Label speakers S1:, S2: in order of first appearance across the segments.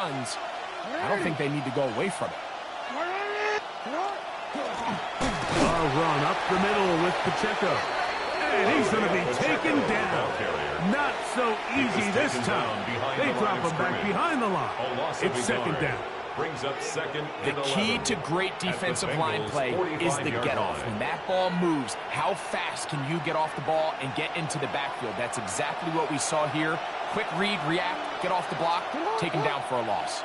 S1: runs, I don't think they need to go away from it.
S2: A run up the middle with Pacheco. And he's going to be taken down. Not so easy this time. They drop him back behind the line. It's second down.
S3: Brings up second.
S1: The key to great defensive line play is the get-off. When that ball moves, how fast can you get off the ball and get into the backfield? That's exactly what we saw here. Quick read, react, get off the block, take him down for a loss.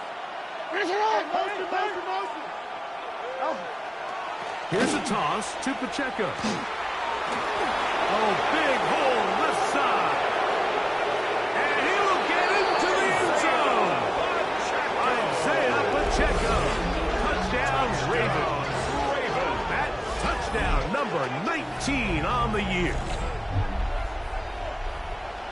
S2: Here's a toss to Pacheco. Oh, big hole left side. And he will get into the end zone. Isaiah Pacheco. Touchdown, Ravens. That touchdown number 19 on the year.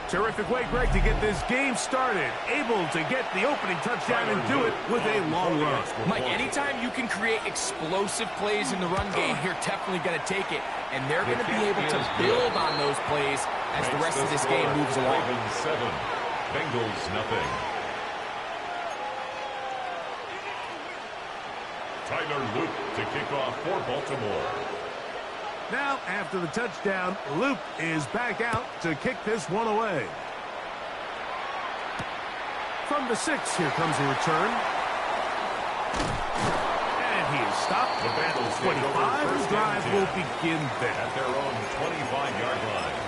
S2: Terrific way, Greg, to get this game started. Able to get the opening touchdown and do it with a long run.
S1: Mike, anytime you can create explosive plays in the run game, you're definitely going to take it. And they're going to be able to build on those plays as the rest of this game moves along.
S3: Ravens 7, Bengals nothing. Tyler Luke to kick off for Baltimore.
S2: Now, after the touchdown, Luke is back out to kick this one away. From the 6, here comes a return. And he is stopped.
S3: The Bengals
S2: 25. The drive will begin there.
S3: At their own 25-yard line.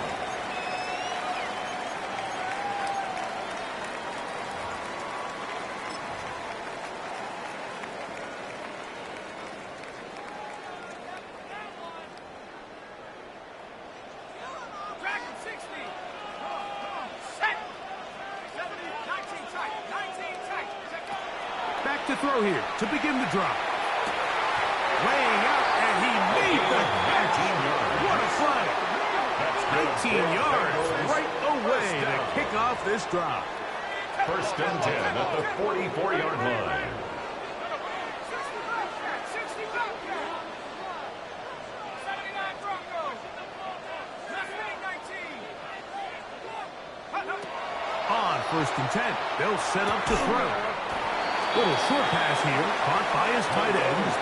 S2: To throw here to begin the drive. Laying out, and he made the catch. What a play. 19 yards right away to kick off this drive.
S3: First and 10 at the 44-yard line. On first and 10, they'll set up to throw. Little short pass here, caught by his tight end.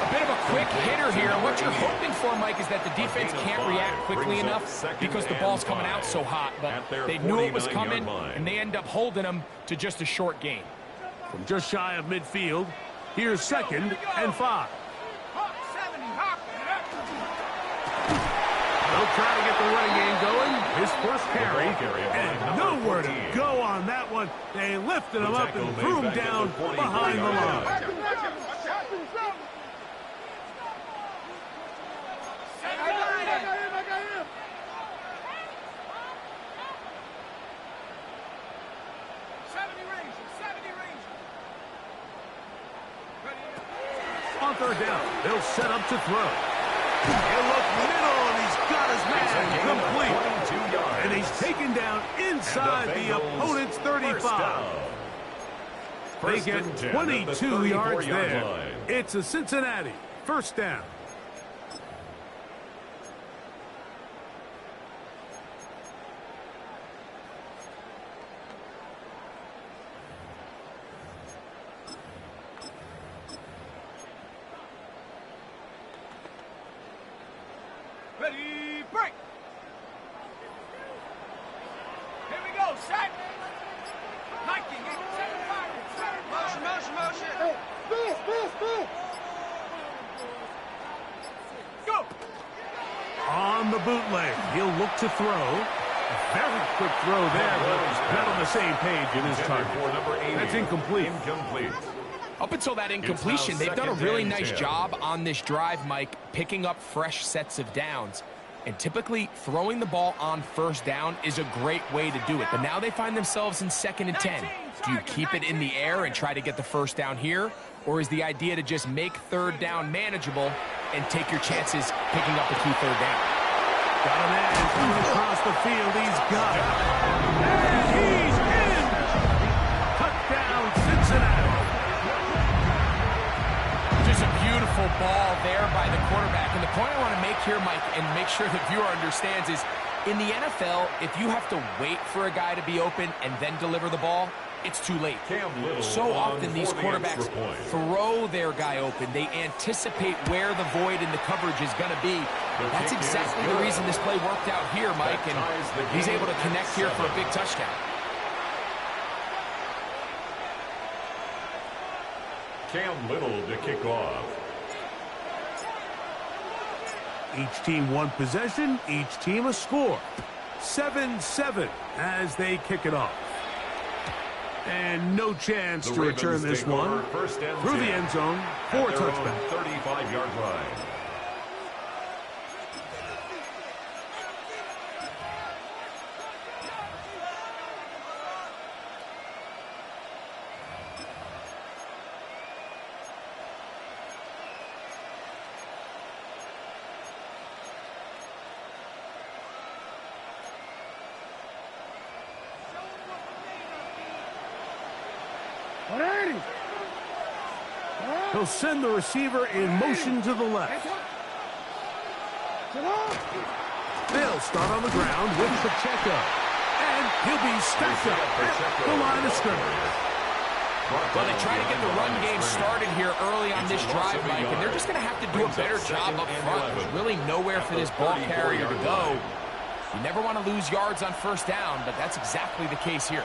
S1: A bit of a quick hitter here. What you're hoping for, Mike, is that the defense can't react quickly enough because the ball's coming out so hot. But they knew it was coming, and they end up holding them to just a short gain.
S2: From just shy of midfield, here's second and 5. They'll try to get the running game going. His first carry, and nowhere to go on that one. They lifted him up and threw him down behind the line. On third down, they'll set up to throw. He'll look middle, and he's got his man complete. And he's taken down inside the opponent's 35. They get 22 yards there. It's a Cincinnati first down.
S4: Ready, break. Here we go, set. Nike, motion. Hey, speed. Go.
S2: On the bootleg, he'll look to throw. Very quick throw there, but he's not on the same page in his target. That's incomplete.
S1: Up until that incompletion, they've done a really nice job on this drive, Mike, picking up fresh sets of downs. And typically, throwing the ball on first down is a great way to do it. But now they find themselves in second and 10. Do you keep it in the air and try to get the first down here? Or is the idea to just make third down manageable and take your chances picking up the key third down?
S2: Got a man coming across the field. He's got it. And he's in. Touchdown, Cincinnati.
S1: Just a beautiful ball there by the quarterback. And the point I want to make here, Mike, and make sure the viewer understands is, in the NFL, if you have to wait for a guy to be open and then deliver the ball, it's too late. So often these quarterbacks throw their guy open. They anticipate where the void in the coverage is going to be. That's exactly the reason this play worked out here, Mike, and he's able to connect here for a big touchdown.
S3: Cam Little to kick off.
S2: Each team one possession, each team a score. 7-7 as they kick it off. And no chance to return this one. Through the end zone for a touchback.
S3: 35-yard line.
S2: He'll send the receiver in motion to the left. They'll start on the ground with Pacheco. And he'll be stacked up at the line of scrimmage.
S1: Well, they try to get the run game started here early on this drive, Mike, and they're just going to have to do a better job up front. There's really nowhere for this ball carrier to go. You never want to lose yards on first down, but that's exactly the case here.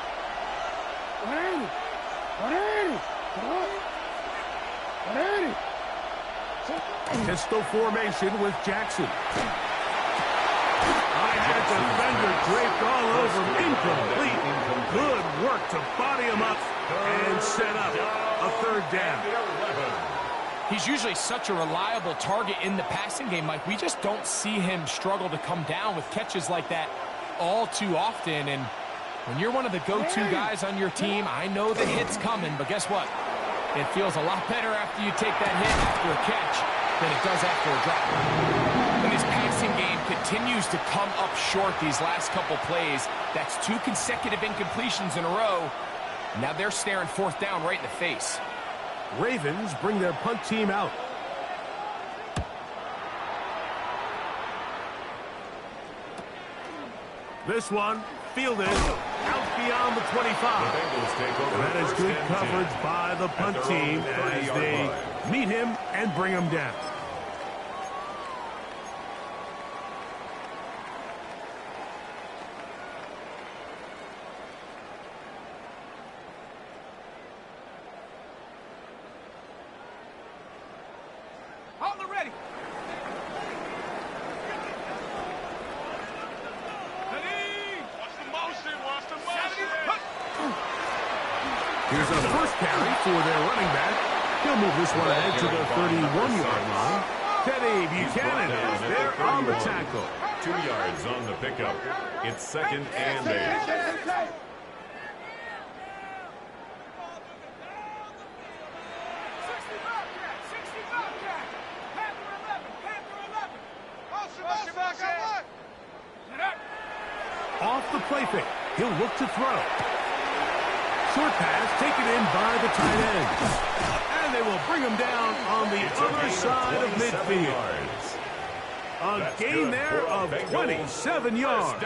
S2: Pistol formation with Jackson. I had a defender draped all over him. Incomplete. Good work to body him up and set up a third down.
S1: He's usually such a reliable target in the passing game, Mike. We just don't see him struggle to come down with catches like that all too often. And when you're one of the go-to guys on your team, I know the hit's coming, but guess what? It feels a lot better after you take that hit after a catch than it does after a drop. When his passing game continues to come up short these last couple plays, that's 2 consecutive incompletions in a row. Now they're staring fourth down right in the face.
S2: Ravens bring their punt team out. This one fielded out beyond the 25. That is good coverage by the punt team as they meet him and bring him down.
S4: On the ready.
S2: Here's a first carry for their running back. He'll move this one ahead to the 31-yard line. Teddy Buchanan is there on the tackle.
S3: 2 yards on the pickup. It's 2nd and 8.
S2: Off the play fake. He'll look to throw. Short pass taken in by the tight end. And they will bring him down on the other side of midfield. A gain there of 27 yards.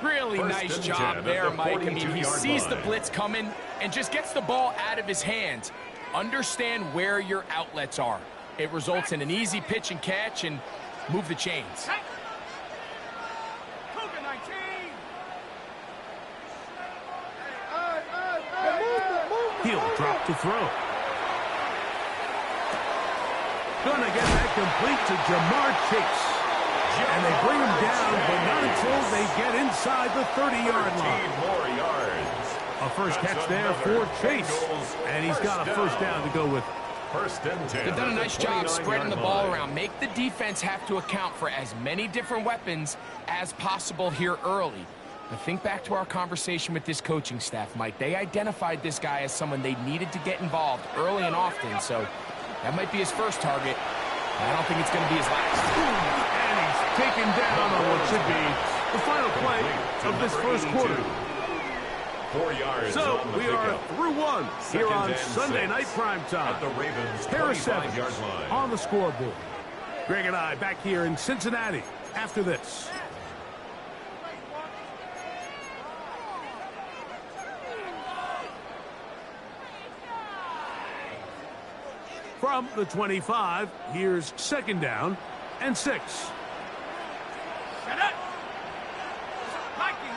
S1: Really nice job there, Mike. I mean, he sees the blitz coming and just gets the ball out of his hands. Understand where your outlets are. It results in an easy pitch and catch and move the chains.
S2: He'll drop to throw. Gonna get that complete to Jamar Chase. And they bring him down, but not until they get inside the 30-yard line.
S3: More yards.
S2: A first catch there for Chase. And he's got a first down to go with it.
S3: First and 10.
S1: They've done a nice job spreading the ball around. Make the defense have to account for as many different weapons as possible here early. But think back to our conversation with this coaching staff, Mike. They identified this guy as someone they needed to get involved early and often, so that might be his first target. I don't think it's going to be his last.
S2: And he's taken down on what should be the final play of this first quarter.
S3: 4 yards.
S2: So we are through one here on Sunday Night Prime Time.
S3: At the Ravens'
S2: Pair of
S3: 25-yard
S2: sevens
S3: line.
S2: on the scoreboard. Greg and I back here in Cincinnati after this.
S3: From the 25, here's second down and 6.
S4: Set up. Hiking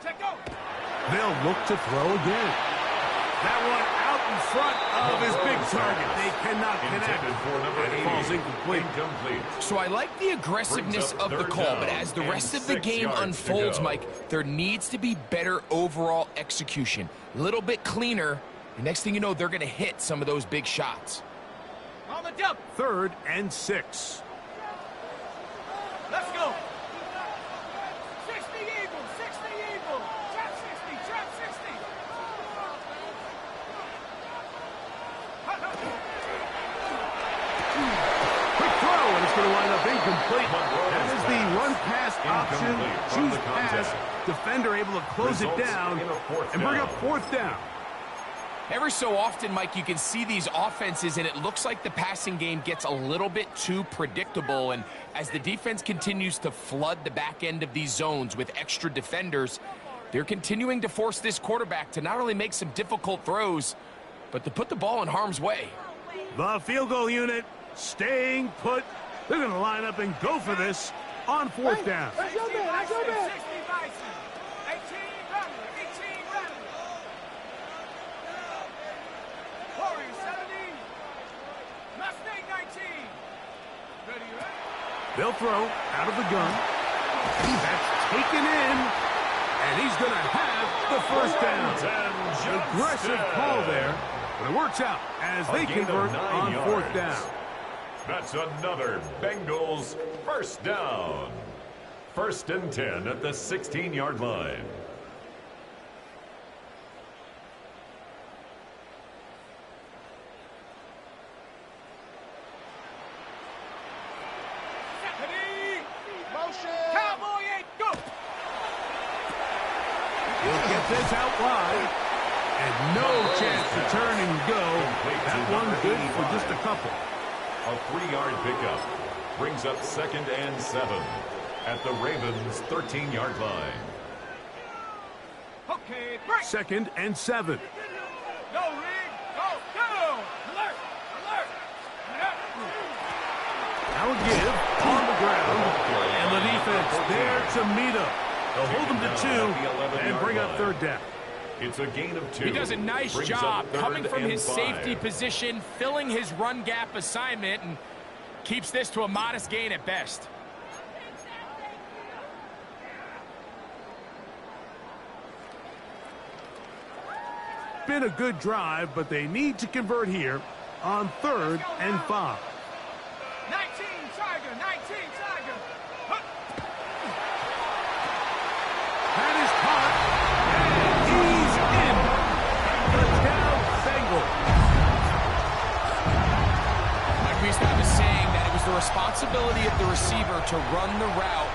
S4: 18. Check go.
S3: They'll look to throw again. That one out in front of his big target. They cannot connect. And it falls incomplete.
S1: So I like the aggressiveness of the call, but as the rest of the game unfolds, Mike, there needs to be better overall execution. A little bit cleaner, and next thing you know, they're going to hit some of those big shots.
S4: On the jump.
S3: 3rd and 6.
S4: Let's go. 60 Eagles, 60 Eagles. Trap 60, trap 60.
S3: Quick throw, and it's going to wind up incomplete. That is the run-pass option. Choose pass. Defender able to close it down and bring up 4th down.
S1: Every so often, Mike, you can see these offenses, and it looks like the passing game gets a little bit too predictable. And as the defense continues to flood the back end of these zones with extra defenders, they're continuing to force this quarterback to not only make some difficult throws, but to put the ball in harm's way.
S3: The field goal unit staying put. They're going to line up and go for this on 4th down.
S4: 60 Bison, 60 Bison. 18 Runner, 18 Runner. Warrior 70. Mustang 19. Ready, ready.
S3: They'll throw out of the gun. That's taken in, and he's going to have the 1st down. Aggressive call there, but it works out as they convert on 4th down.
S2: That's another Bengals 1st down. 1st and 10 at the 16-yard line.
S4: Motion. Cowboy 8, go.
S3: He'll get this out wide, and no chance to turn and go. That one good for just a couple.
S2: A 3-yard pickup brings up 2nd and 7 at the Ravens' 13-yard line.
S4: Okay, break.
S3: 2nd and 7.
S4: Go, Rig. Go, go. Alert, alert.
S3: Now a give on the ground, and the defense there to meet up. They'll hold them to 2 and bring up 3rd down.
S2: It's a gain of 2.
S1: He does a nice
S2: Brings
S1: job
S2: up 3rd
S1: coming from
S2: and
S1: his
S2: 5.
S1: safety position, filling his run gap assignment, and keeps this to a modest gain at best.
S3: Been a good drive, but they need to convert here on 3rd and 5.
S4: 19 Tiger, 19 Tiger. Huh.
S3: That is caught, and he's in. Touchdown, Bengals.
S1: Like we used to have a saying that it was the responsibility of the receiver to run the route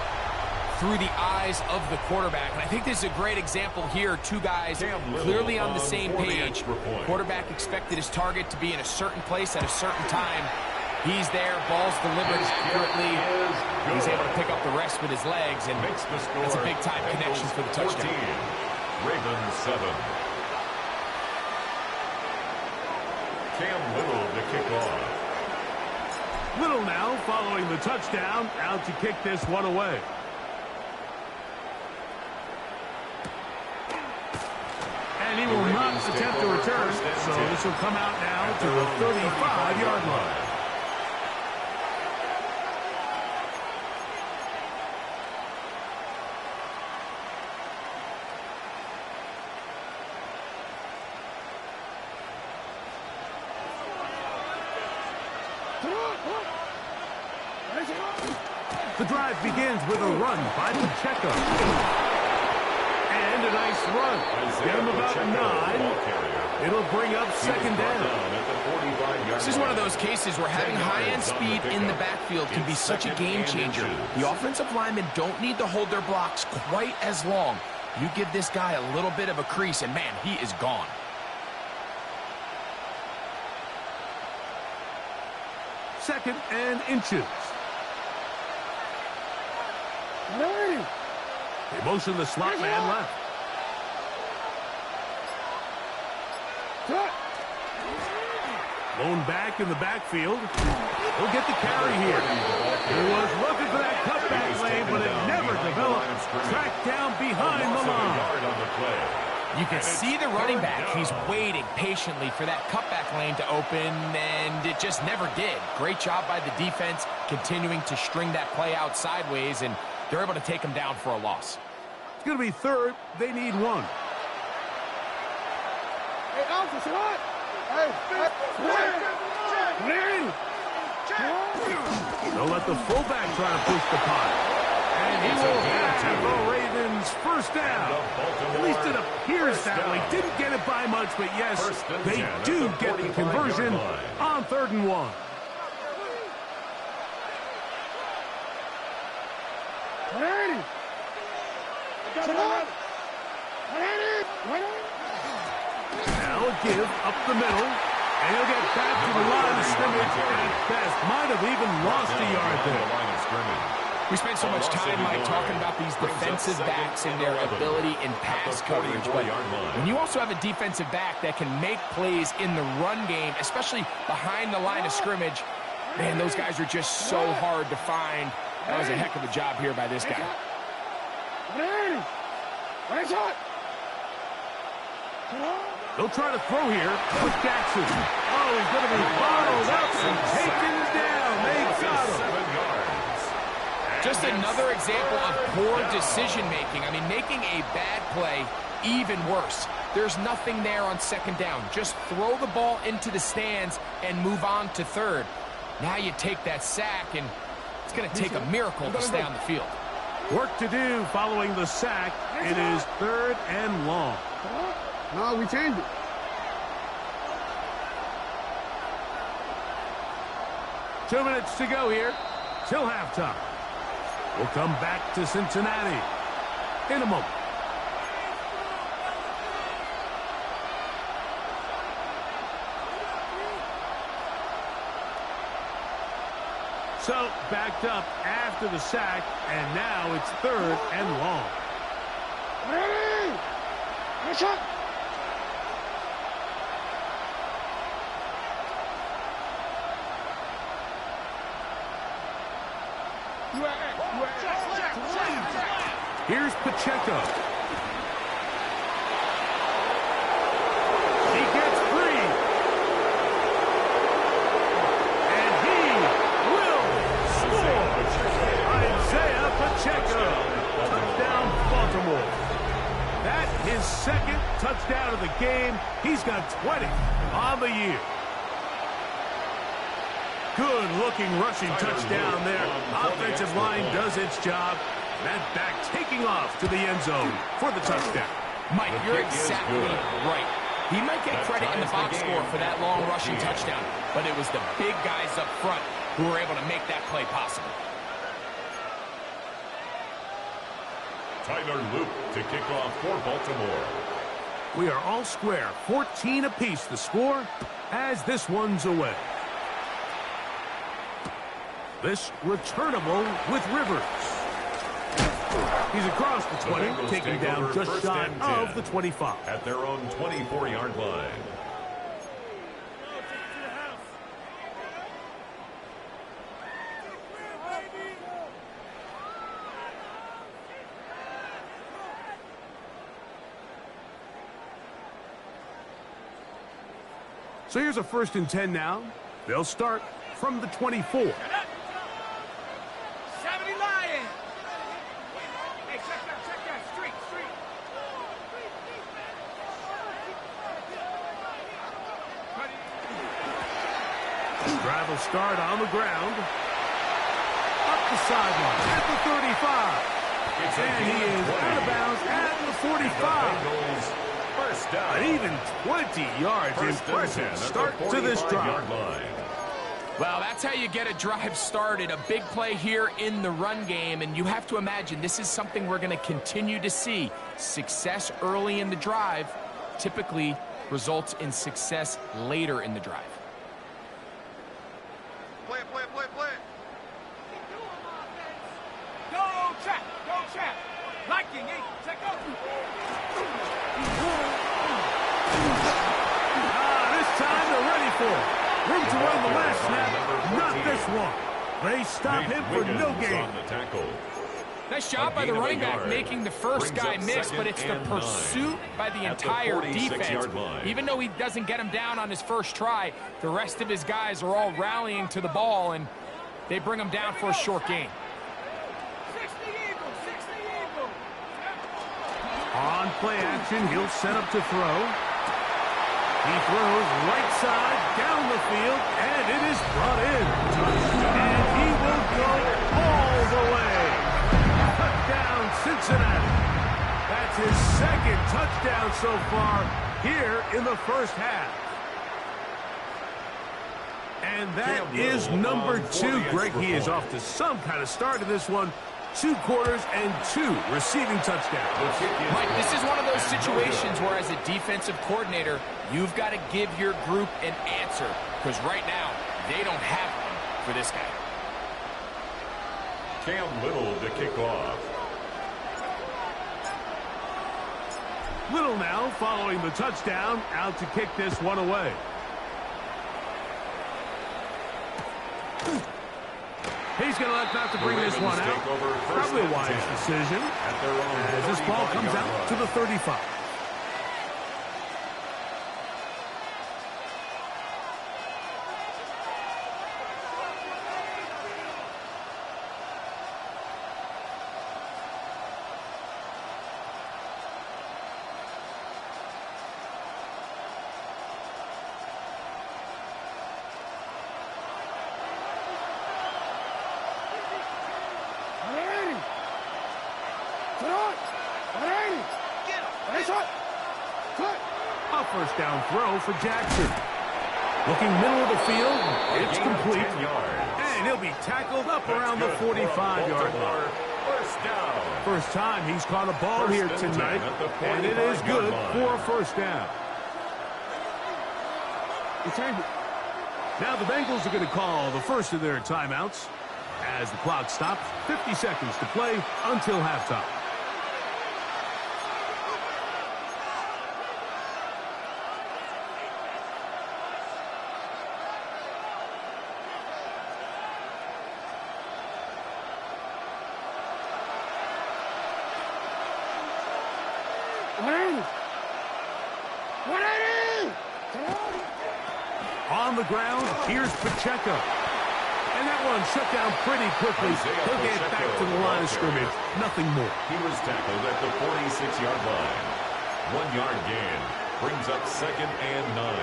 S1: through the eyes of the quarterback. And I think this is a great example here. 2 guys clearly on the same page. Quarterback expected his target to be in a certain place at a certain time. He's there, ball's delivered accurately. He's able to pick up the rest with his legs, and that's a big-time connection for the touchdown.
S2: 14, Ravens 7. Cam Little to kick off.
S3: Little now following the touchdown, out to kick this one away. And he will not attempt to return, so this will come out now to the 35-yard line. The drive begins with a run by Pacheco. And a nice run. Get him about 9. It'll bring up 2nd down.
S1: This is one of those cases where having high-end speed in the backfield can be such a game changer. The offensive linemen don't need to hold their blocks quite as long. You give this guy a little bit of a crease, and man, he is gone.
S3: Second and inches. They motion the slot man left. Blown back in the backfield. He'll get the carry here. He was looking for that cutback lane, but it never developed. Tracked down behind the line.
S1: You can see the running back. He's waiting patiently for that cutback lane to open, and it just never did. Great job by the defense, continuing to string that play out sideways, and they're able to take him down for a loss.
S3: It's going to be third. They need one.
S4: Hey, officer, what?
S3: They'll let the fullback try to push the punt. And he will have the Ravens first down. At least it appears that way. Didn't get it by much, but yes, they do get the conversion on 3rd and 1. Now a give up the middle. And he'll get back to the line of scrimmage at best. Might have even lost a yard there.
S1: We spent so much time, Mike, talking about these defensive backs and their ability in pass coverage. But when you also have a defensive back that can make plays in the run game, especially behind the line of scrimmage, man, those guys are just so hard to find. That was a heck of a job here by this guy.
S3: They'll try to throw here with Jackson. Oh, he's going to be bottled up and taken down. They got him.
S1: Just another example of poor decision-making. I mean, making a bad play even worse. There's nothing there on 2nd down. Just throw the ball into the stands and move on to 3rd. Now you take that sack, and it's going to take a miracle to stay on the field.
S3: Work to do following the sack. It is 3rd and long.
S4: No, we changed it.
S3: Two minutes to go here till halftime. We'll come back to Cincinnati in a moment. So, backed up after the sack, and now it's 3rd and long.
S4: Ready? Good shot.
S3: Here's Pacheco. He gets free. And he will score. Isaiah Pacheco. Touchdown, Baltimore. That's his 2nd touchdown of the game. He's got 20 on the year. Good-looking rushing touchdown there. Offensive line does its job. That back taking off to the end zone for the touchdown.
S1: Mike, you're exactly right. He might get credit in the box score for that long rushing touchdown, but it was the big guys up front who were able to make that play possible.
S2: Tyler Luke to kick off for Baltimore.
S3: We are all square. 14 apiece the score as this one's away. This returnable with Rivers. He's across the 20, taking down just shy of the 25.
S2: At their own 24-yard line.
S3: So here's a 1st and 10 now. They'll start from the 24. Drive will start on the ground. Up the sideline at the 35. And he is out of bounds at the 45.
S2: First down.
S3: An even 20 yards. Impressive start to this drive.
S1: Well, that's how you get a drive started. A big play here in the run game, and you have to imagine this is something we're going to continue to see. Success early in the drive typically results in success later in the drive.
S4: Play. Go, Chap. Like
S3: This time they're ready for it. Room to run the last snap, not this one. They stop him for no gain.
S1: Nice job by the running back making the first guy miss, but it's the pursuit by the entire defense. Even though he doesn't get him down on his first try, the rest of his guys are all rallying to the ball, and they bring him down for a short gain.
S3: On play action, he'll set up to throw. He throws right side, down the field, and it is brought in. And he will go all the way. Touchdown, Cincinnati. That's his second touchdown so far here in the first half. And that is number 2. Greg, he is off to some kind of start in this one. 2 quarters and 2 receiving touchdowns.
S1: Mike, this is one of those situations where as a defensive coordinator, you've got to give your group an answer. Because right now, they don't have one for this guy.
S2: Cam Little to kick off.
S3: Little now following the touchdown, out to kick this one away. He's going to elect not to bring this one out. Probably a wise decision as this ball comes out to the 35. A first down throw for Jackson. Looking middle of the field, it's complete. And he'll be tackled up around the 45-yard line. First time he's caught a ball here tonight, and it is good for a first down. Now the Bengals are going to call the first of their timeouts as the clock stops. 50 seconds to play until halftime. On the ground, here's Pacheco. And that one shut down pretty quickly. He'll get back to the line of scrimmage. Nothing more.
S2: He was tackled at the 46-yard line. 1-yard gain brings up 2nd and 9.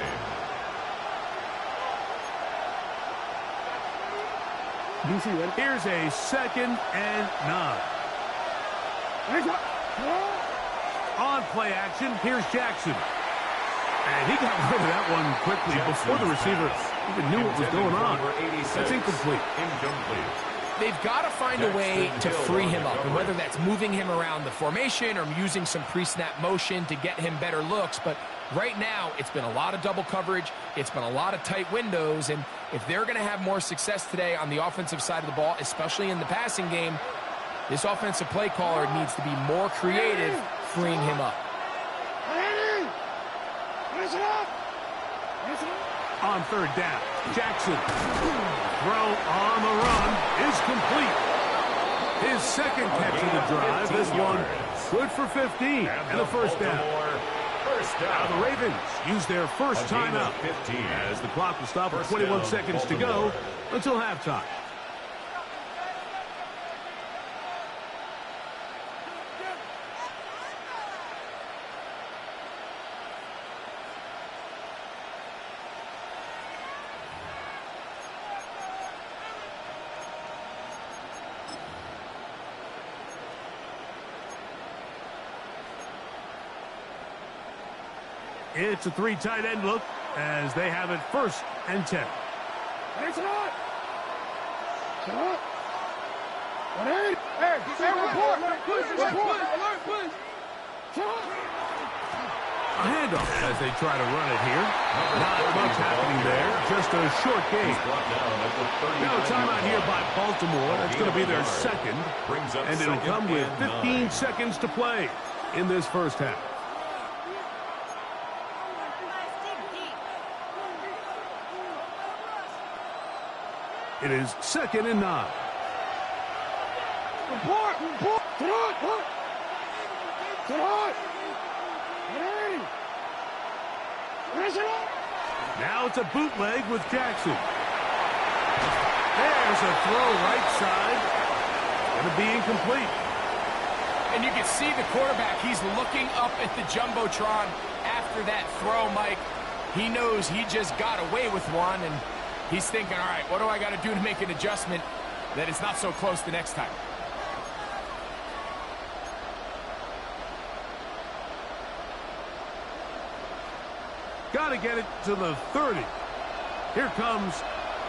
S3: Here's a 2nd and 9. On play action, here's Jackson. And he got rid of that one quickly before the receiver even knew what was going on. That's incomplete.
S1: They've got to find a way to free him up, and whether that's moving him around the formation or using some pre-snap motion to get him better looks. But right now, it's been a lot of double coverage. It's been a lot of tight windows, and if they're going to have more success today on the offensive side of the ball, especially in the passing game, this offensive play caller needs to be more creative freeing him up.
S3: On third down, Jackson. Throw on the run is complete. His second catch of the drive. This one good for 15 and a first down. Now the Ravens use their first timeout as the clock will stop with 21 seconds to go until halftime. It's a 3 tight end look as they have it 1st and 10. A handoff as they try to run it here. Not much happening there. Just a short game. Now timeout here by Baltimore. That's going to be their second. And it'll come with 15 seconds to play in this first half. It is 2nd and 9. Now it's a bootleg with Jackson. There's a throw right side. Going to be incomplete.
S1: And you can see the quarterback. He's looking up at the Jumbotron after that throw, Mike. He knows he just got away with one, and he's thinking, all right, what do I got to do to make an adjustment that it's not so close the next time?
S3: Got to get it to the 30. Here comes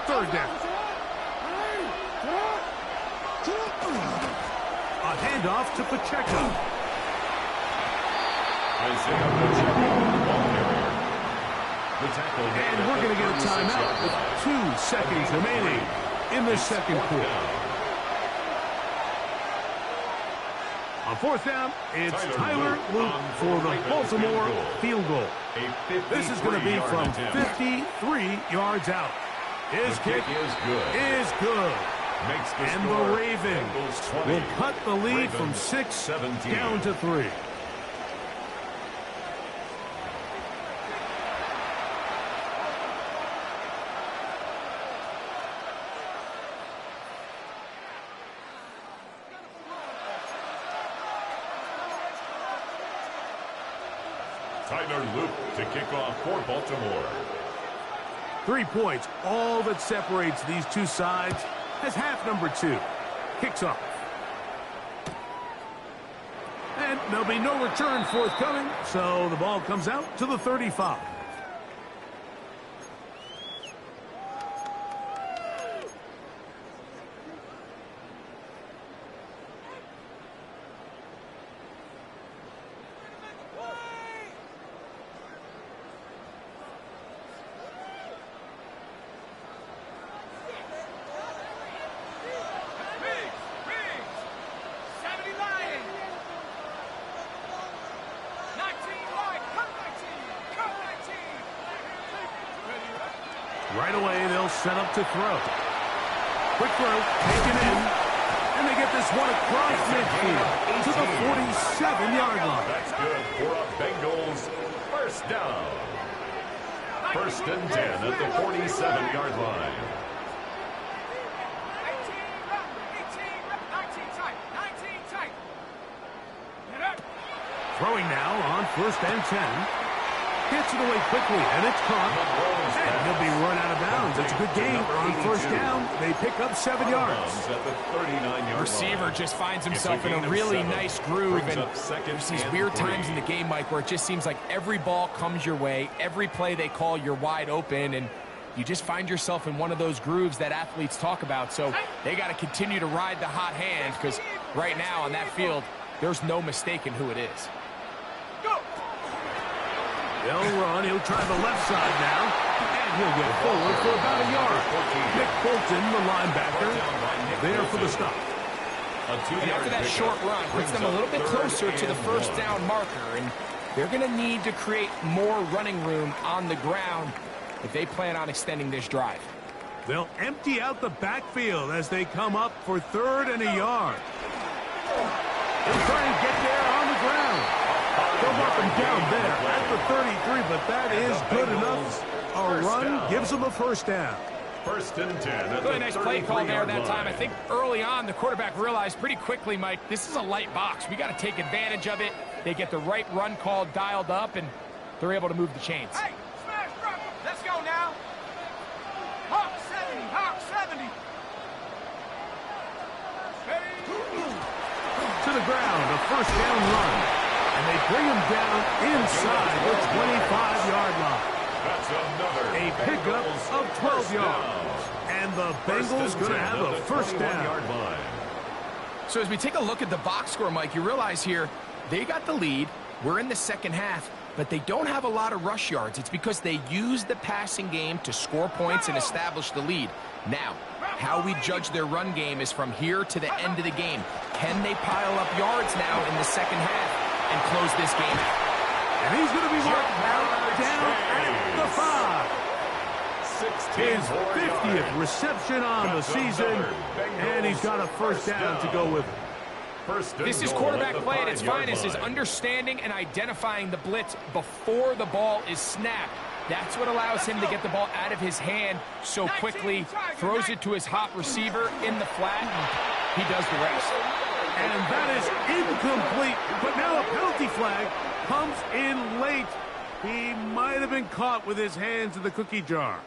S3: 3rd down. A handoff to Pacheco. And we're going to get a timeout with 2 seconds remaining in the second quarter. On 4th down, it's Tyler Luke for the Baltimore field goal. This is going to be from 53 yards out. His kick is good. And the Ravens will cut the lead from 6 down to 3.
S2: Tyler Luke to kick off for Baltimore.
S3: 3 points, all that separates these two sides, as half number 2 kicks off. And there'll be no return forthcoming, so the ball comes out to the 35. Right away, they'll set up to throw. Quick throw, taken in. And they get this one across midfield to the 47-yard line.
S2: That's good for a Bengals first down. 1st and 10 at the 47-yard line.
S4: 19 tight.
S3: Throwing now on 1st and 10. Gets it away quickly, and it's caught. And he'll be run out of bounds. It's a good game on 1st down. They pick up 7 yards.
S2: At the 39-yard
S1: Receiver just finds himself in a really nice groove, and there's these weird times in the game, Mike, where it just seems like every ball comes your way, every play they call, you're wide open, and you just find yourself in one of those grooves that athletes talk about. So they got to continue to ride the hot hand, because right now on that field, there's no mistaking who it is.
S3: They'll run. He'll try the left side now. And he'll get forward for about a yard. Nick Bolton, the linebacker, there for the stop.
S1: And after that short run, puts them a little bit closer to the 1st down marker. And they're going to need to create more running room on the ground if they plan on extending this drive.
S3: They'll empty out the backfield as they come up for 3rd and a yard. They'll try and get there on the ground. Go up and down there at the 33, but that is good enough. A run gives them a 1st down.
S2: 1st and 10.
S1: Really nice play call there that time. I think early on the quarterback realized pretty quickly, Mike, this is a light box. We got to take advantage of it. They get the right run call dialed up, and they're able to move the chains.
S4: Hey, smash rock. Let's go now. Hawk 70, Hawk 70.
S3: To the ground, a 1st down run. And they bring him down inside the 25-yard line.
S2: That's another
S3: A pickup of 12 yards. And the Bengals going to have a 1st down.
S1: So as we take a look at the box score, Mike, you realize here they got the lead. We're in the second half. but they don't have a lot of rush yards. It's because they use the passing game to score points and establish the lead. Now, how we judge their run game is from here to the end of the game. Can they pile up yards now in the second half and close this game out?
S3: And he's going to be marked down at the 5. His 50th reception on the season, and he's got a first down to go with it.
S1: This is quarterback play at its finest, is understanding and identifying the blitz before the ball is snapped. That's what allows him to get the ball out of his hand so quickly, throws it to his hot receiver in the flat, and he does the rest.
S3: And that is incomplete, but now a penalty flag comes in late. He might have been caught with his hands in the cookie jar.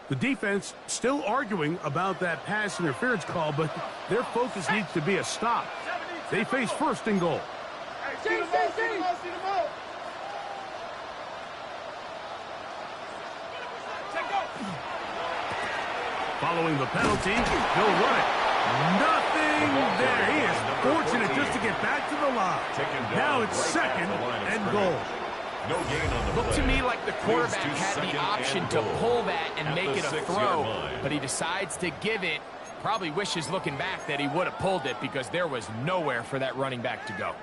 S3: The defense still arguing about that pass interference call, but their focus needs to be a stop. They face first and goal. Following the penalty, he'll run it. Nothing there. He is fortunate just to get back to the line. Now it's second and goal.
S5: No gain on the
S1: Looked to me like the quarterback had the option to pull that and make it a throw, but he decides to give it. Probably wishes looking back that he would have pulled it because there was nowhere for that running back to go.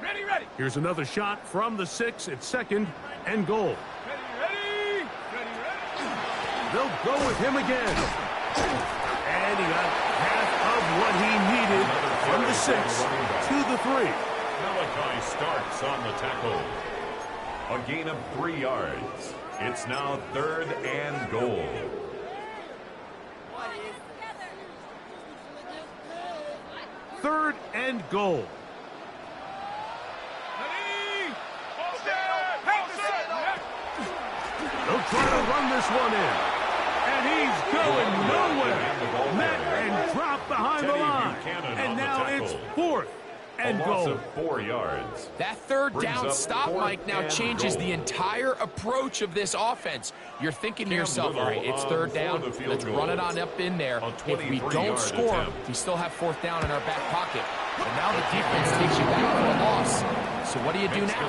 S4: Ready.
S3: Here's another shot from the 6. It's second and goal.
S4: Ready.
S3: They'll go with him again. And he got half of what he needed from the 6 to the 3.
S5: Malachi starts on the tackle. A gain of 3 yards. It's now third and goal.
S3: Third and goal. They'll try to run this one in. And he's going nowhere. Met and dropped behind the line. And now it's fourth and
S5: goal. A loss
S3: goal.
S5: of 4 yards.
S1: That third down stop, Mike, now changes the entire approach of this offense. You're thinking to yourself, all right, it's third down. Let's run it on up in there. If we don't score, we still have fourth down in our back pocket. But now the defense takes you back for a loss. So what do you do now?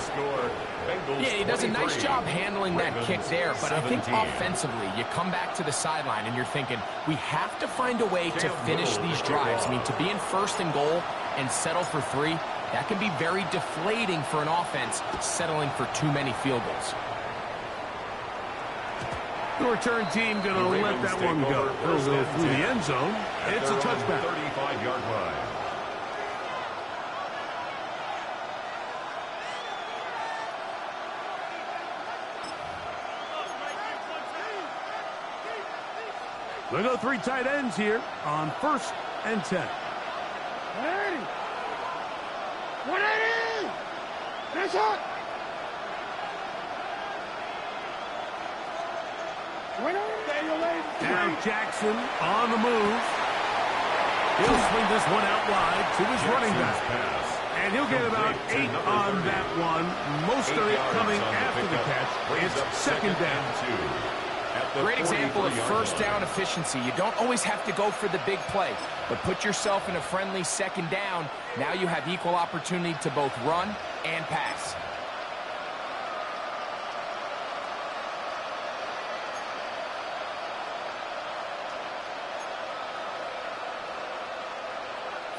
S1: Yeah, he does a nice job handling that kick there, but I think offensively, you come back to the sideline and you're thinking, we have to find a way to finish these drives. I mean, to be in first and goal and settle for 3, that can be very deflating for an offense settling for too many field goals.
S3: The return team going to let that one go. It'll go through the end zone. It's a touchback.
S5: 35-yard line.
S3: We'll go 3 tight ends here on first and 10.
S4: 180. 180. That's it. 180.
S3: Now Jackson on the move. He'll swing this one out wide to his running back. And he'll get about 8 on that one. Most of it coming after the catch. It's second down.
S1: Great example of first down efficiency. You don't always have to go for the big play, but put yourself in a friendly second down. Now you have equal opportunity to both run and pass.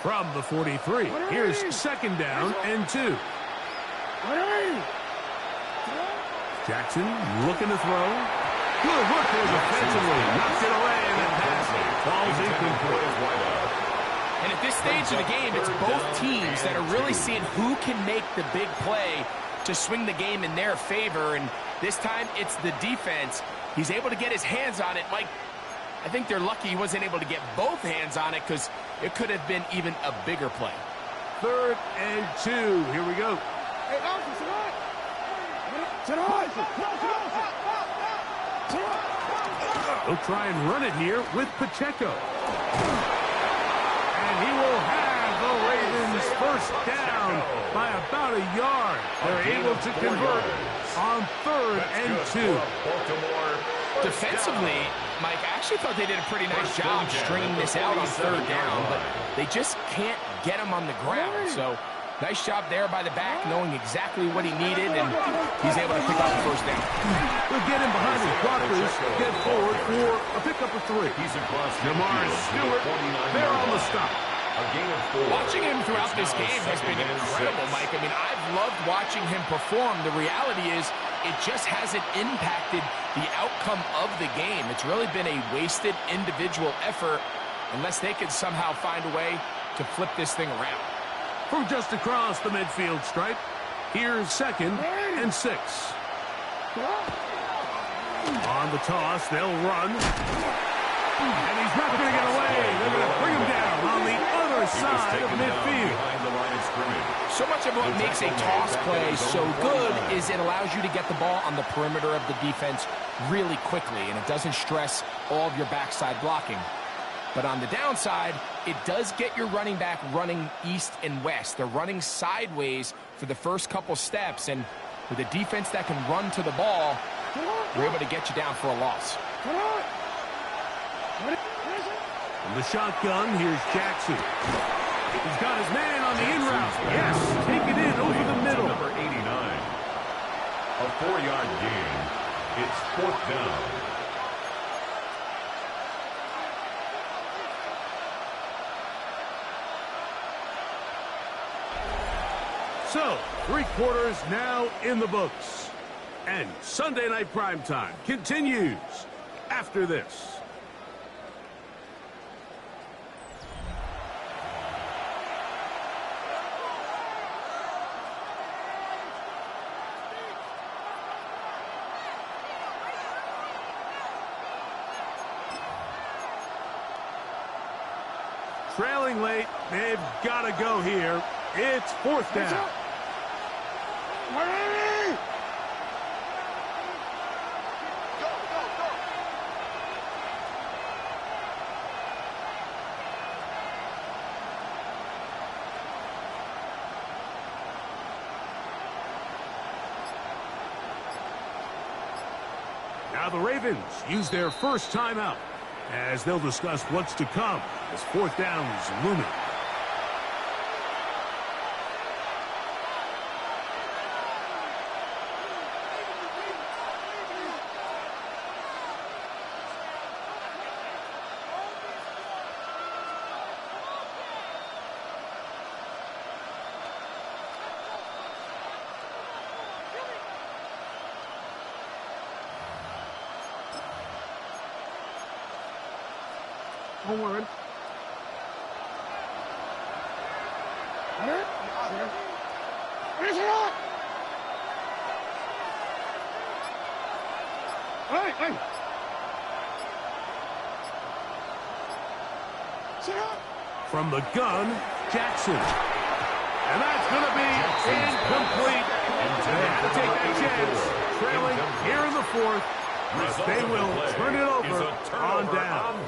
S3: From the 43, here's second down and 2. Jackson looking to throw. Good work there defensively. Knocks it away and then passes. Falls incomplete.
S1: And at this stage of the game, it's both teams that are really seeing who can make the big play to swing the game in their favor. And this time, it's the defense. He's able to get his hands on it. Mike, I think they're lucky he wasn't able to get both hands on it because it could have been even a bigger play.
S3: Third and 2. Here we go.
S4: Hey, Austin,
S3: They'll try and run it here with Pacheco. And he will have the Ravens first down by about a yard. They're able to convert on third and 2.
S5: Baltimore
S1: Defensively, Mike, I actually thought they did a pretty nice job stringing this out on third down, but they just can't get him on the ground. So nice job there by the back, knowing exactly what he needed, and he's able to pick up the first down.
S3: We'll get him behind his blockers, get forward for a pickup of 3.
S5: He's across
S3: Jamar Stewart, there on the stop.
S5: A gain of 4.
S1: Watching him throughout this game has been incredible, Mike. I mean, I've loved watching him perform. The reality is it just hasn't impacted the outcome of the game. It's really been a wasted individual effort unless they can somehow find a way to flip this thing around.
S3: From just across the midfield stripe, here's 2nd and 6. On the toss, they'll run. And he's not going to get away. They're going to bring him down on the other side of midfield.
S5: Behind the line of scrimmage.
S1: So much of what makes a toss play so good is it allows you to get the ball on the perimeter of the defense really quickly, and it doesn't stress all of your backside blocking. But on the downside, it does get your running back running east and west. They're running sideways for the first couple steps, and with a defense that can run to the ball, they're able to get you down for a loss.
S3: From the shotgun, here's Jackson. He's got his man on the in route. Yes, take it in over the middle.
S5: Number 89. A 4-yard gain. It's 4th down.
S3: So, 3 quarters now in the books. And Sunday Night Primetime continues after this. Trailing late, they've got to go here. It's 4th down. Now the Ravens use their first timeout as they'll discuss what's to come as 4th down is looming. Horn.
S4: Where's it on? Hey! Sit up!
S3: From the gun, Jackson. And that's going to be incomplete. They had to take that chance. Trailing here in the 4th. But they will turn it over on down.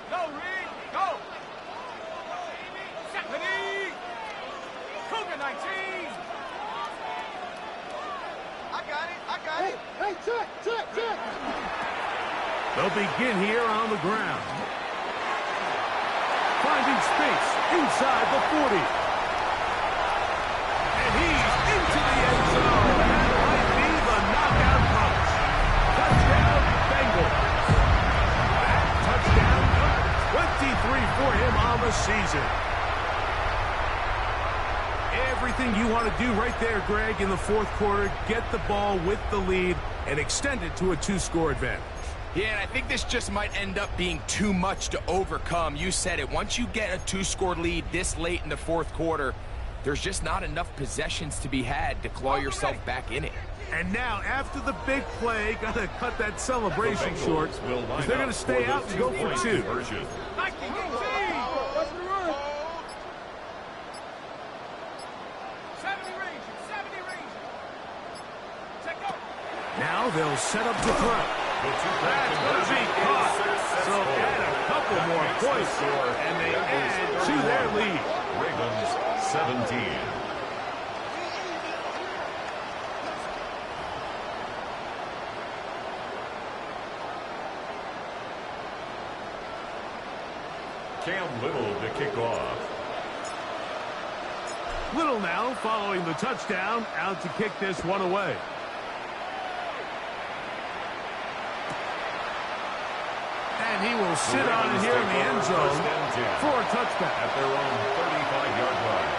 S4: Go, Reed! Go! Ready! Cougar 19! I got it! Hey, check!
S3: They'll begin here on the ground. Finding space inside the 40. And he's into the end zone. That might be the knockout punch. Touchdown, Bengals. That touchdown number 23 for him on the season. Everything you want to do right there, Greg, in the 4th quarter, get the ball with the lead and extend it to a 2-score advantage.
S1: Yeah, and I think this just might end up being too much to overcome. You said it. Once you get a 2-score lead this late in the 4th quarter, there's just not enough possessions to be had to claw yourself back in it.
S3: And now, after the big play, got to cut that celebration short, because they're going to stay out and go for 2. Now they'll set up to throw.
S2: That's going to be caught. So add a couple more points, and they add to their lead.
S5: Ravens 17. Cam Little to kick off.
S3: Little now following the touchdown, out to kick this one away. And he will sit on it here in the end zone for a touchback.
S5: At their own 35-yard line.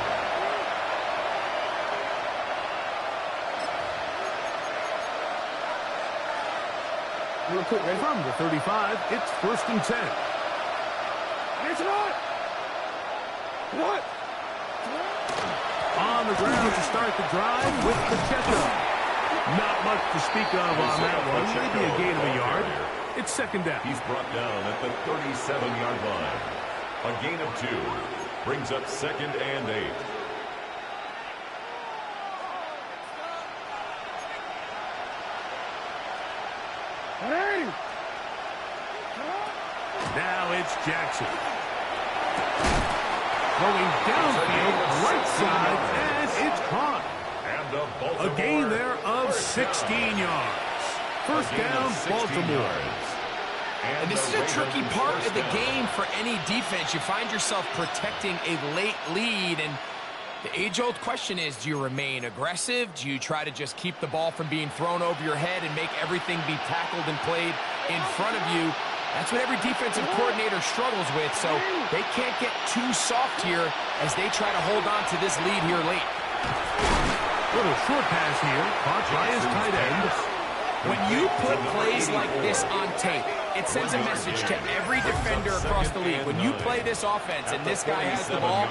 S3: From the 35, it's 1st and 10.
S4: It's not. What?
S3: On the ground to start the drive with Pacheco. Not much to speak of on that one. Maybe a gain of a yard. It's 2nd down.
S5: He's brought down at the 37-yard line. A gain of 2 brings up 2nd and 8.
S3: Now it's Jackson. Going downfield, right side, and it's caught.
S5: And
S3: A gain there of 16 yards. 1st down, Baltimore.
S1: And this is a tricky part of the game for any defense. You find yourself protecting a late lead, and the age-old question is, do you remain aggressive? Do you try to just keep the ball from being thrown over your head and make everything be tackled and played in front of you? That's what every defensive coordinator struggles with, so they can't get too soft here as they try to hold on to this lead here late.
S3: Little short pass here, caught by his tight end.
S1: When you put plays like this on tape, it sends a message to every defender across the league. When you play this offense and this guy has the ball,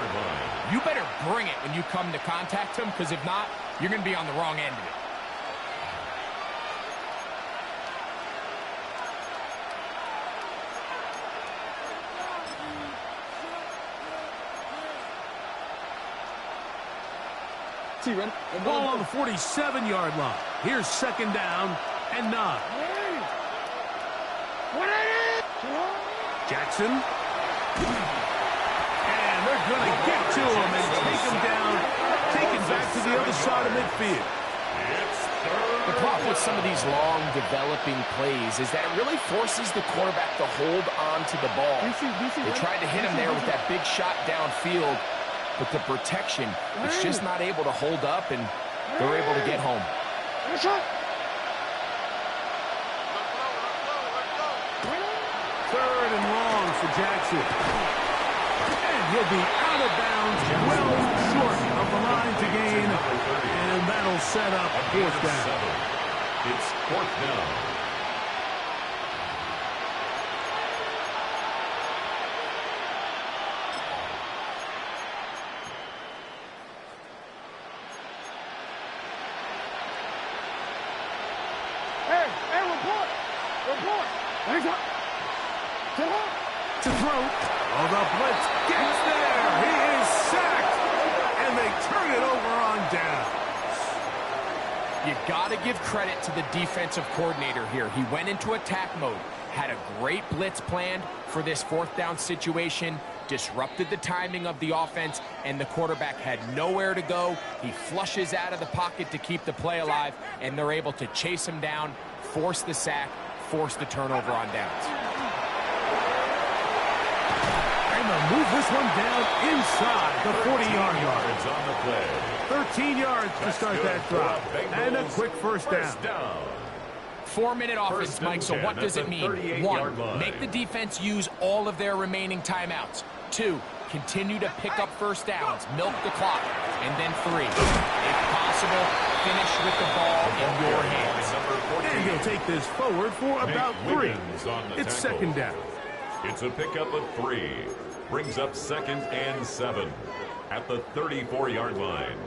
S1: you better bring it when you come to contact him, because if not, you're going to be on the wrong end of it.
S3: Ball on the 47-yard line. Here's 2nd down and 9. Jackson. And they're going to get to him and take him down, take him back to the other side of midfield.
S1: The problem with some of these long developing plays is that it really forces the quarterback to hold on to the ball. They tried to hit him there with that big shot downfield, but the protection, it's just not able to hold up, and they're able to get home.
S3: 3rd and long for Jackson. And he'll be out of bounds, well short of the line to gain, and that'll set up 4th down.
S5: It's 4th down.
S3: To throw. Oh, the blitz gets there. He is sacked. And they turn it over on downs.
S1: You got to give credit to the defensive coordinator here. He went into attack mode, had a great blitz planned for this 4th down situation, disrupted the timing of the offense, and the quarterback had nowhere to go. He flushes out of the pocket to keep the play alive, and they're able to chase him down, force the sack, force the turnover on downs.
S3: And they'll move this one down inside the 40-yard line.
S5: On the play.
S3: 13 yards to start that drive. And a quick 1st down.
S1: 4-minute offense, Mike, so what does it mean? 1, make the defense use all of their remaining timeouts. 2, continue to pick up 1st downs, milk the clock. And then 3, if possible, finish with the ball in your hands.
S3: And he'll take this forward for about 3. It's 2nd down.
S5: It's a pickup of 3. Brings up 2nd and 7 at the 34-yard line.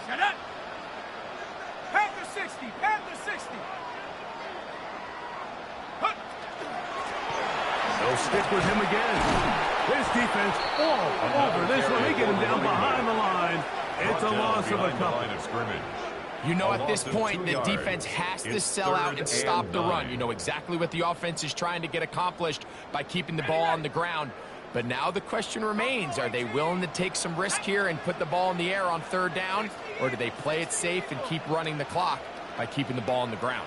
S4: Shut up! Panther 60! Panther 60!
S3: They'll stick with him again. This defense all over this one. They get him down behind the line. It's a loss of a couple.
S1: You know, at this point, the defense has to sell out and stop the run. You know exactly what the offense is trying to get accomplished by keeping the ball on the ground. But now the question remains, are they willing to take some risk here and put the ball in the air on third down? Or do they play it safe and keep running the clock by keeping the ball on the ground?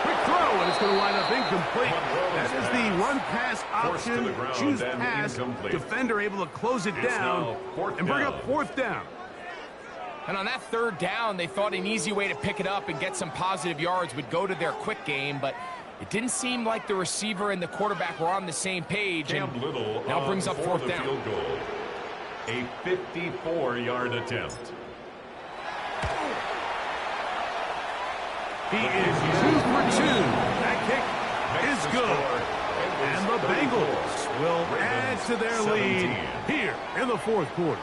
S3: Quick throw, and it's going to wind up incomplete. That is the run-pass option. Choose pass. Defender able to close it down and bring up fourth down.
S1: And on that third down, they thought an easy way to pick it up and get some positive yards would go to their quick game, but it didn't seem like the receiver and the quarterback were on the same page, and now brings up fourth down.
S5: Field goal. A 54-yard attempt.
S3: He is 2 for 2. That kick is good. And the Bengals will add to their lead here in the fourth quarter.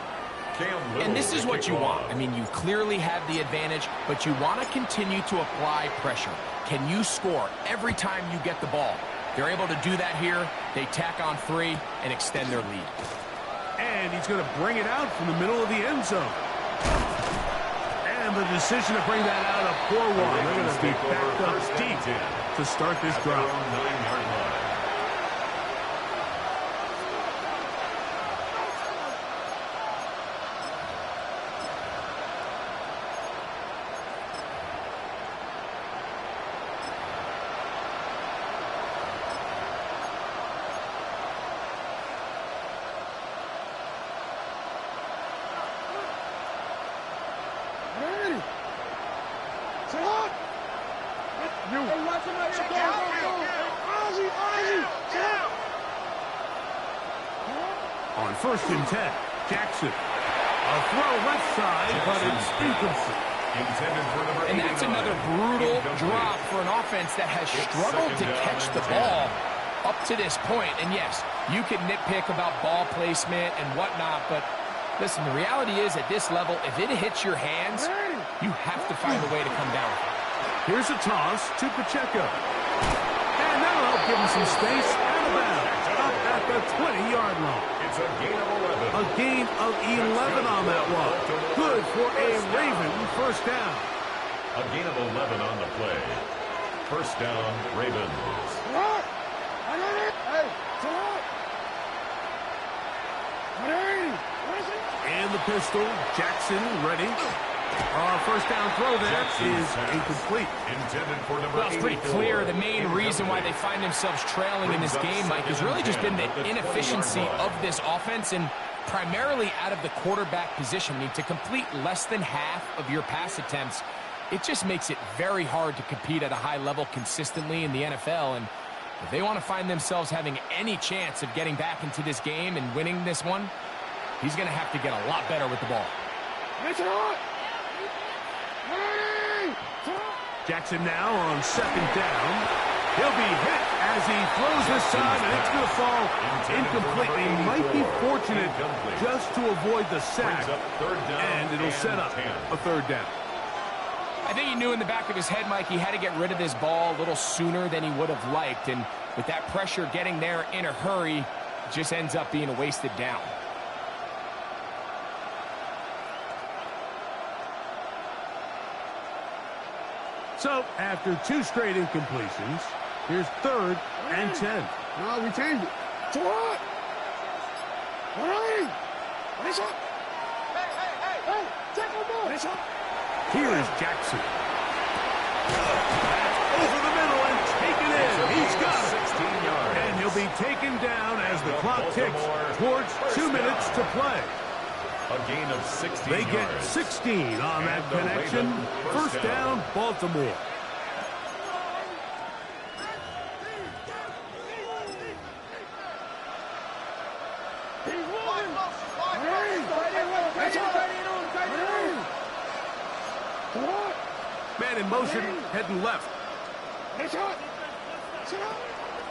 S1: And this is what you want. I mean, you clearly have the advantage, but you want to continue to apply pressure. Can you score every time you get the ball? They're able to do that here. They tack on 3 and extend their lead.
S3: And he's going to bring it out from the middle of the end zone. And the decision to bring that out, a poor one. They're going to be backed up deep to start this drive.
S5: 9-yard line.
S3: On 1st and 10, Jackson. A throw left side, but it's incomplete.
S1: And that's another brutal drop for an offense that has struggled to catch the ball up to this point. And yes, you can nitpick about ball placement and whatnot, but listen, the reality is at this level, if it hits your hands, you have to find a way to come down.
S3: Here's a toss to Pacheco. And that'll help give him some space out of bounds. Up at the 20-yard line.
S5: It's a gain of 11.
S3: A gain of 11 on that one. Good for a Raven first down.
S5: A gain of 11 on the play. First down, Ravens.
S3: And the pistol, Jackson ready. First down throw there is incomplete.
S5: Intended for number
S1: Well, it's pretty clear the main reason why they find themselves trailing in this game, Mike, has really just been the inefficiency of this offense and primarily out of the quarterback position. I mean, to complete less than half of your pass attempts, it just makes it very hard to compete at a high level consistently in the NFL. And if they want to find themselves having any chance of getting back into this game and winning this one, he's going to have to get a lot better with the ball.
S3: Jackson now on 2nd down. He'll be hit as he throws this time, and it's going to fall incomplete. He might be fortunate just to avoid the sack, and it'll set up a 3rd down.
S1: I think he knew in the back of his head, Mike, he had to get rid of this ball a little sooner than he would have liked, and with that pressure getting there in a hurry, it just ends up being a wasted down.
S3: So, after 2 straight incompletions, here's 3rd and 10.
S6: No, we changed it. To what? Hey! What is up? Hey! Take a ball! What is up?
S3: Here is Jackson. Over the middle and taken in. He's got it.
S5: 16 yards.
S3: And he'll be taken down as the clock ticks towards 2 minutes to play.
S5: A gain of 16
S3: They
S5: yards.
S3: get 16 on that connection. First down, Baltimore. Man in motion, heading left.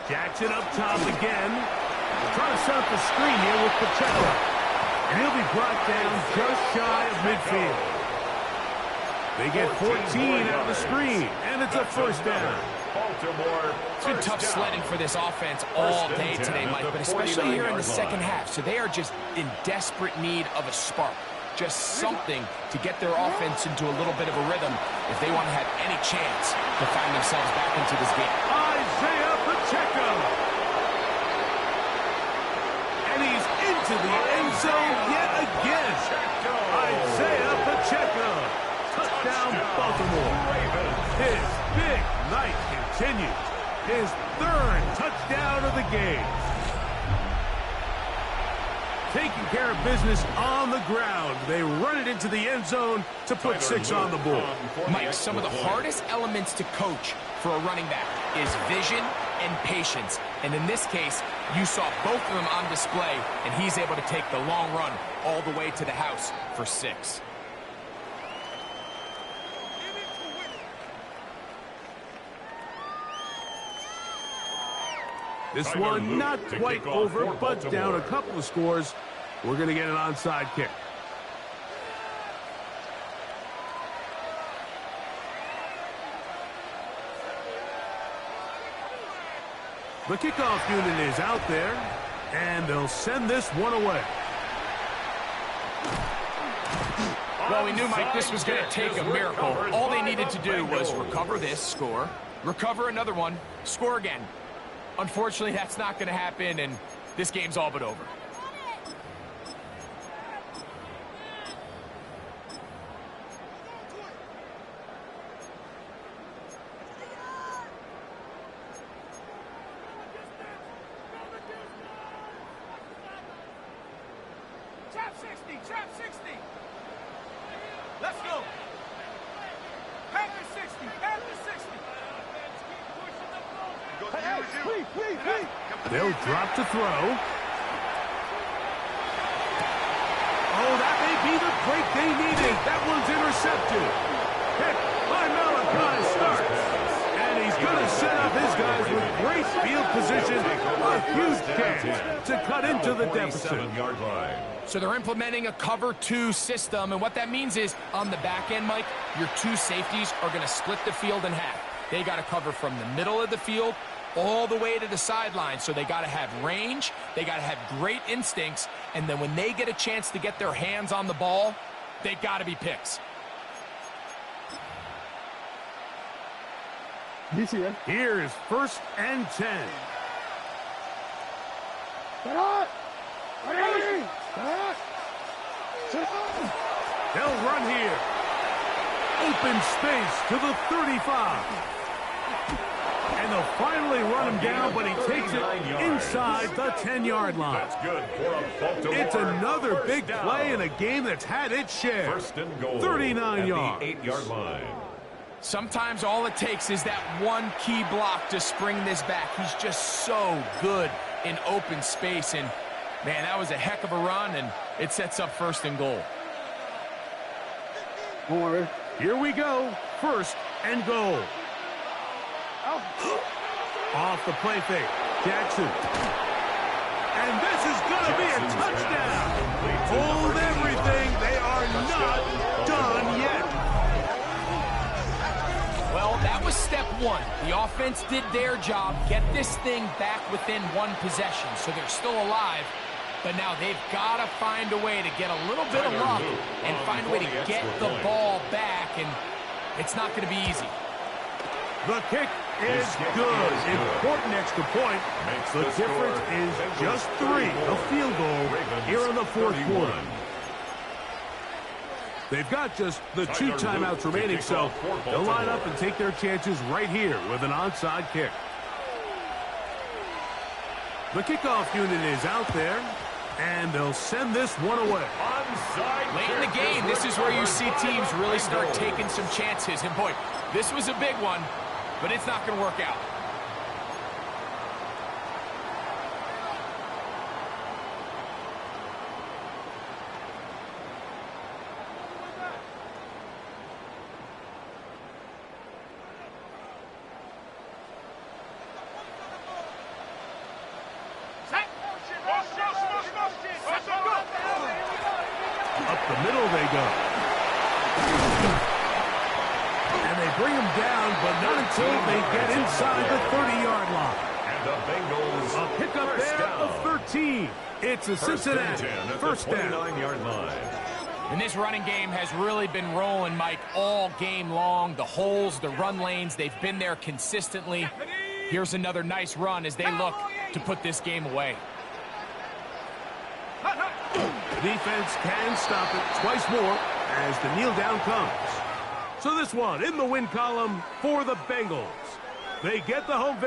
S3: Jackson up top again. Trying to set up the screen here with Pacheco. And he'll be brought down just shy of midfield. They get 14 out of the screen, and it's a first down.
S5: Baltimore.
S1: It's been tough sledding for this offense all day today, Mike, but especially here in the second half. So they are just in desperate need of a spark. Just something to get their offense into a little bit of a rhythm if they want to have any chance to find themselves back into this game.
S3: Isaiah Pacheco. And he's into the end zone yet again. Isaiah Pacheco. Touchdown, Baltimore. His big night continues. His third touchdown of the game. Taking care of business on the ground. They run it into the end zone to put 6 on the board.
S1: Mike, some of the hardest elements to coach for a running back is vision and patience. And in this case, you saw both of them on display, and he's able to take the long run all the way to the house for 6.
S3: This one not quite over, but down a couple of scores. We're going to get an onside kick. The kickoff unit is out there, and they'll send this one away.
S1: Well, we knew, Mike, this was going to take a miracle. All they needed to do was recover this, score, recover another one, score again. Unfortunately, that's not going to happen, and this game's all but over.
S4: Trap 60, trap 60. Let's go. Panther 60, Panther 60.
S6: Hey, please.
S3: They'll drop to throw. Oh, that may be the break they needed. That one's intercepted. Hit by Malachi starts. And he's going to set up his guys with great field position. A huge chance to cut into the deficit.
S1: So they're implementing a cover 2 system, and what that means is on the back end, Mike, your 2 safeties are going to split the field in half. They got to cover from the middle of the field all the way to the sideline. So they got to have range, they got to have great instincts, and then when they get a chance to get their hands on the ball, they got to be picks.
S3: Here is 1st and 10. They'll run here. Open space to the 35. And they'll finally run him down, but he takes it inside the 10-yard line.
S5: That's good for a Baltimore.
S3: It's another big play in a game that's had its share.
S5: 1st and goal.
S3: 39 yards.
S5: The 8-yard line.
S1: Sometimes all it takes is that one key block to spring this back. He's just so good in open space, and man, that was a heck of a run, and it sets up 1st and goal.
S3: Here we go. 1st and goal. Off the play fake. Jackson. And this is going to be a touchdown. Hold everything. They are not done yet.
S1: Well, that was step 1. The offense did their job, get this thing back within 1 possession, so they're still alive. But now they've got to find a way to get a little bit of luck and find a way to get the ball back, and it's not going to be easy.
S3: The kick is good. Important extra point. The difference is just 3. A field goal here in the 4th quarter. They've got just the 2 timeouts remaining, so they'll line up and take their chances right here with an onside kick. The kickoff unit is out there, and they'll send this one away.
S1: Late in the game, this is where you see teams really start taking some chances. And boy, this was a big one, but it's not going to work out.
S3: Up the middle they go. And they bring him down, but not until they get inside the 30-yard line.
S5: And the Bengals
S3: A pickup there of 13. It's a Cincinnati first down.
S5: 29-yard line.
S1: And this running game has really been rolling, Mike, all game long. The holes, the run lanes, they've been there consistently. Here's another nice run as they look to put this game away.
S3: Defense can stop it twice more as the kneel down comes. So this one in the win column for the Bengals. They get the home victory.